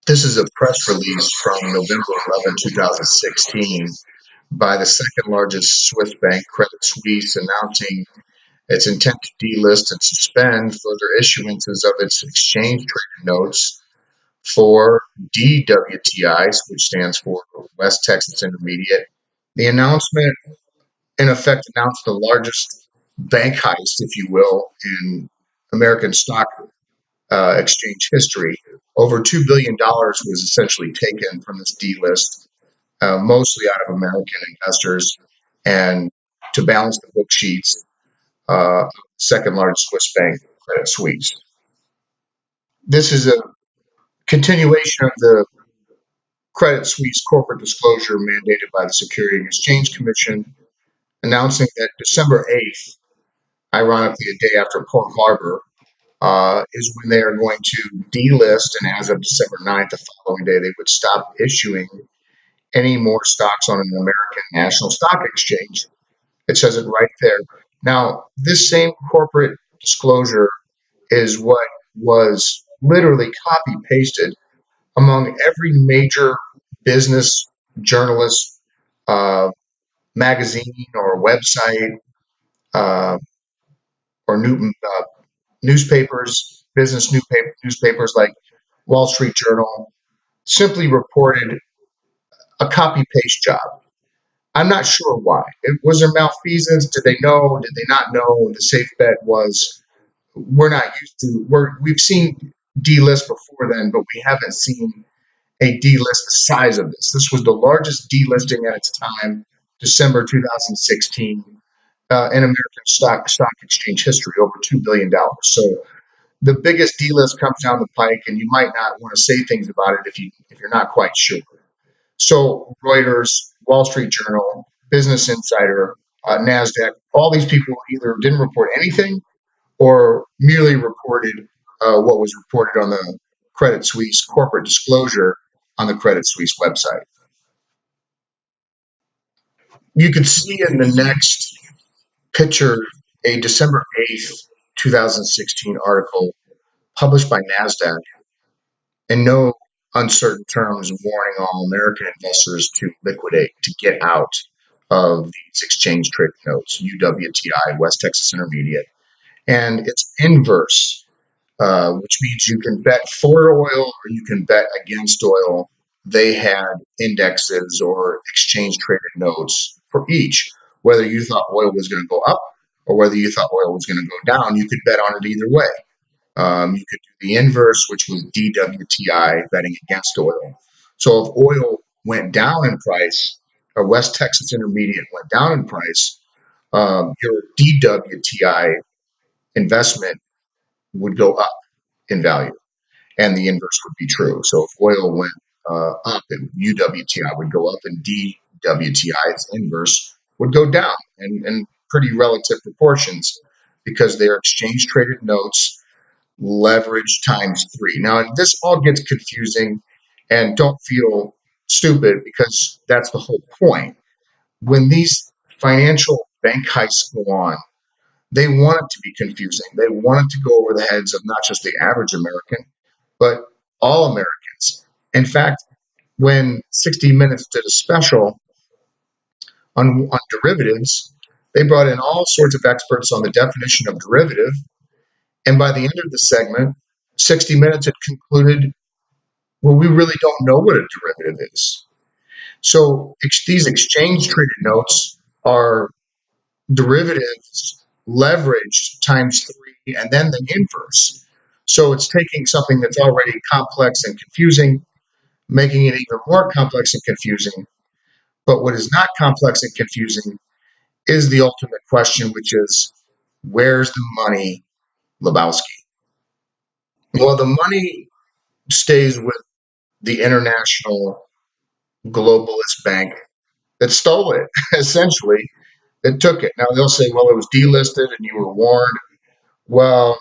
This is a press release from November 11, 2016 by the second largest Swiss bank, Credit Suisse, announcing its intent to delist and suspend further issuances of its exchange traded notes for DWTIs, which stands for West Texas Intermediate. The announcement, in effect, announced the largest bank heist, if you will, in American stock exchange history. Over $2 billion was essentially taken from this delist, mostly out of American investors, and to balance the book sheets, second largest Swiss bank, Credit Suisse. This is a continuation of the Credit Suisse corporate disclosure mandated by the Securities and Exchange Commission, announcing that December 8th, ironically a day after Pearl Harbor, is when they are going to delist, and as of December 9th, the following day, they would stop issuing any more stocks on an American national stock exchange. It says it right there. Now, this same corporate disclosure is what was literally copy pasted among every major business journalist, uh, magazine, or website, uh, or newspapers, business newspapers like Wall Street Journal, simply reported a copy paste job. I'm not sure why. Was there malfeasance? Did they know? Did they not know? The safe bet was we're not used to. We've seen delist before then, but we haven't seen a delist the size of this. This was the largest delisting at its time, December 2016, in American stock exchange history, over $2 billion. So the biggest delist comes down the pike, and you might not want to say things about it if you're not quite sure. So Reuters, Wall Street Journal, Business Insider, NASDAQ, all these people either didn't report anything or merely reported what was reported on the Credit Suisse corporate disclosure on the Credit Suisse website. You can see in the next picture a December 8th, 2016 article published by NASDAQ in no uncertain terms warning all American investors to liquidate, to get out of these exchange traded notes, UWTI, West Texas Intermediate. And it's inverse, which means you can bet for oil or you can bet against oil. They had indexes or exchange traded notes for each. Whether you thought oil was going to go up or whether you thought oil was going to go down, you could bet on it either way. You could do the inverse, which was DWTI, betting against oil. So if oil went down in price, or West Texas Intermediate went down in price, your DWTI investment would go up in value, and the inverse would be true. So if oil went up, and UWTI would go up, and DWTI's inverse would go down, in pretty relative proportions, because they are exchange traded notes, leverage times three. Now, this all gets confusing, and don't feel stupid because that's the whole point. When these financial bank heists go on, they want it to be confusing. They want it to go over the heads of not just the average American, but all Americans. In fact, when 60 Minutes did a special on derivatives, they brought in all sorts of experts on the definition of derivative. And by the end of the segment, 60 Minutes had concluded, well, we really don't know what a derivative is. So these exchange traded notes are derivatives leveraged times three and then the inverse. So it's taking something that's already complex and confusing, making it even more complex and confusing. But what is not complex and confusing is the ultimate question, which is, where's the money, Lebowski? Well, the money stays with the international globalist bank that stole it, essentially, that took it. Now, they'll say, well, it was delisted and you were warned. Well,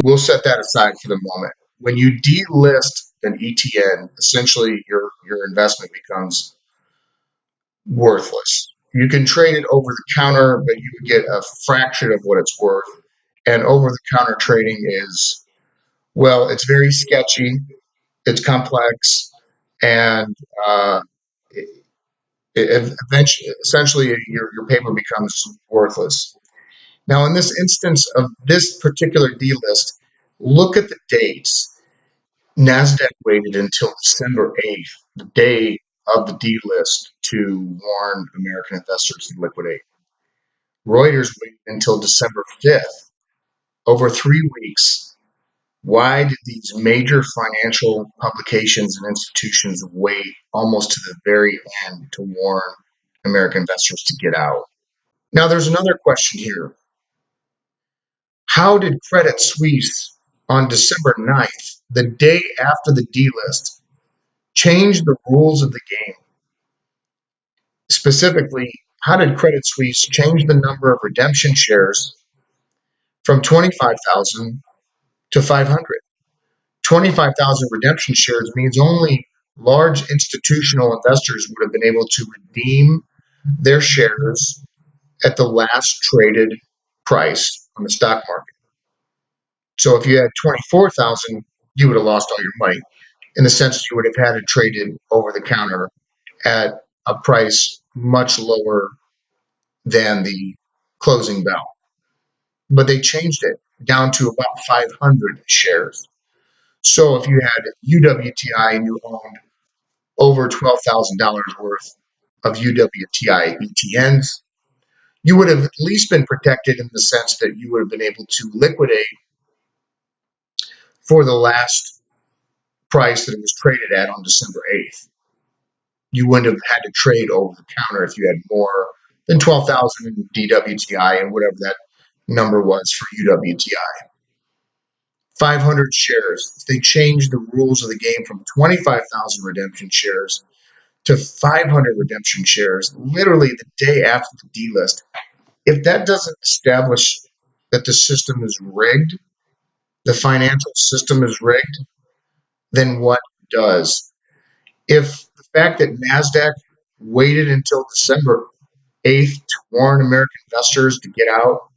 we'll set that aside for the moment. When you delist an ETN, essentially your investment becomes worthless. You can trade it over the counter, but you would get a fraction of what it's worth. And over the counter trading is, well, it's very sketchy. It's complex, and eventually, essentially, your paper becomes worthless. Now, in this instance of this particular delist, look at the dates. NASDAQ waited until December 8th, the day of the delist, to warn American investors to liquidate. Reuters waited until December 5th, over 3 weeks. Why did these major financial publications and institutions wait almost to the very end to warn American investors to get out? Now, there's another question here. How did Credit Suisse on December 9th, the day after the delist, change the rules of the game? Specifically, how did Credit Suisse change the number of redemption shares from 25,000 to 500? 25,000 redemption shares means only large institutional investors would have been able to redeem their shares at the last traded price on the stock market. So if you had 24,000, you would have lost all your money, in the sense that you would have had it traded over the counter at a price much lower than the closing bell. But they changed it down to about 500 shares. So if you had UWTI and you owned over $12,000 worth of UWTI ETNs, you would have at least been protected in the sense that you would have been able to liquidate for the last price that it was traded at on December 8th. You wouldn't have had to trade over the counter if you had more than 12,000 in DWTI and whatever that number was for UWTI. 500 shares. They changed the rules of the game from 25,000 redemption shares to 500 redemption shares literally the day after the delist. If that doesn't establish that the system is rigged, the financial system is rigged, then what does? If the fact that NASDAQ waited until December 8th to warn American investors to get out,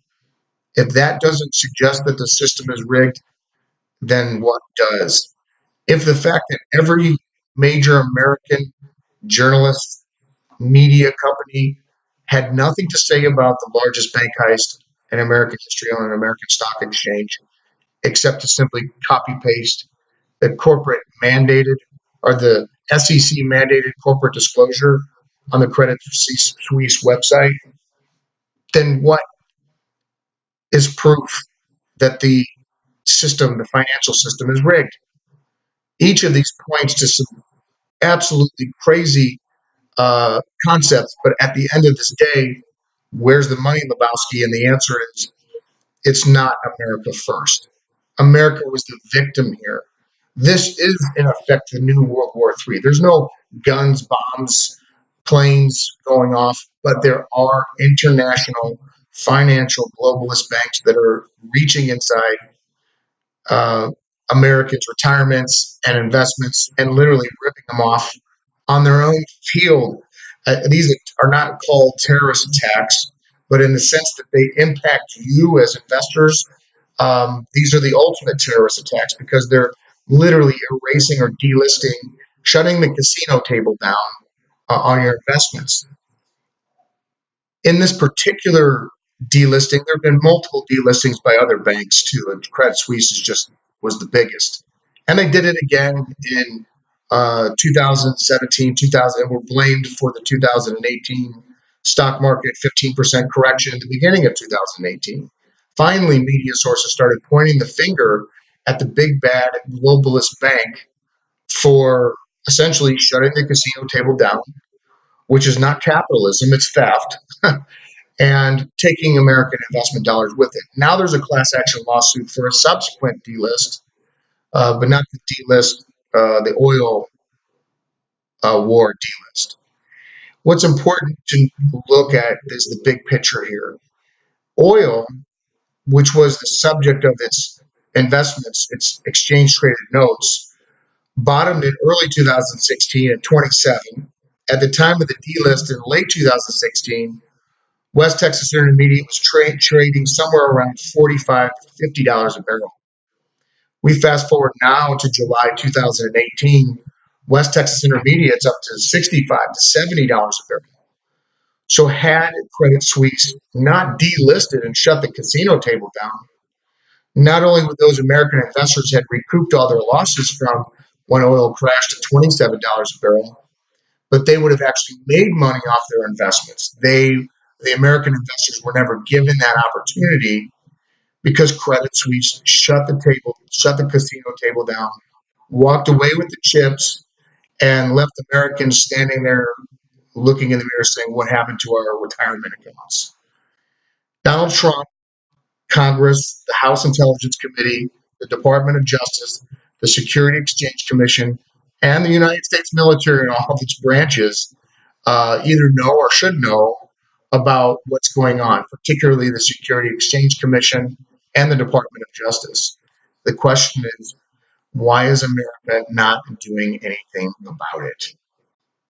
if that doesn't suggest that the system is rigged, then what does? If the fact that every major American journalist, media company had nothing to say about the largest bank heist in American history on an American stock exchange, except to simply copy paste the corporate mandated or the SEC mandated corporate disclosure on the Credit Suisse website, then what is proof that the system, the financial system, is rigged? Each of these points to some absolutely crazy concepts, but at the end of this day, where's the money, Lebowski? And the answer is it's not America first. America was the victim here. This is, in effect, the new World War III. There's no guns, bombs, planes going off, but there are international financial globalist banks that are reaching inside uh, Americans' retirements and investments and literally ripping them off on their own field. These are not called terrorist attacks, but in the sense that they impact you as investors, these are the ultimate terrorist attacks because they're literally erasing or delisting, shutting the casino table down on your investments. In this particular delisting, there have been multiple delistings by other banks too. And Credit Suisse is just was the biggest, and they did it again in 2017, 2000, and were blamed for the 2018 stock market 15% correction at the beginning of 2018. Finally, media sources started pointing the finger at the big bad globalist bank for essentially shutting the casino table down, which is not capitalism, it's theft. And taking American investment dollars with it. Now there's a class action lawsuit for a subsequent delist, but not the delist, the oil war delist. What's important to look at is the big picture here. Oil, which was the subject of its investments, its exchange traded notes, bottomed in early 2016 at 27. At the time of the delist in late 2016, West Texas Intermediate was trading somewhere around $45 to $50 a barrel. We fast forward now to July 2018, West Texas Intermediate's up to $65 to $70 a barrel. So had Credit Suisse not delisted and shut the casino table down, not only would those American investors had recouped all their losses from when oil crashed to $27 a barrel, but they would have actually made money off their investments. The American investors were never given that opportunity because Credit Suisse shut the casino table down, walked away with the chips, and left Americans standing there looking in the mirror saying, "What happened to our retirement accounts?" Donald Trump, Congress, the House Intelligence Committee, the Department of Justice, the Security Exchange Commission, and the United States military and all of its branches either know or should know about what's going on, particularly the Security Exchange Commission and the Department of Justice. The question is, why is America not doing anything about it?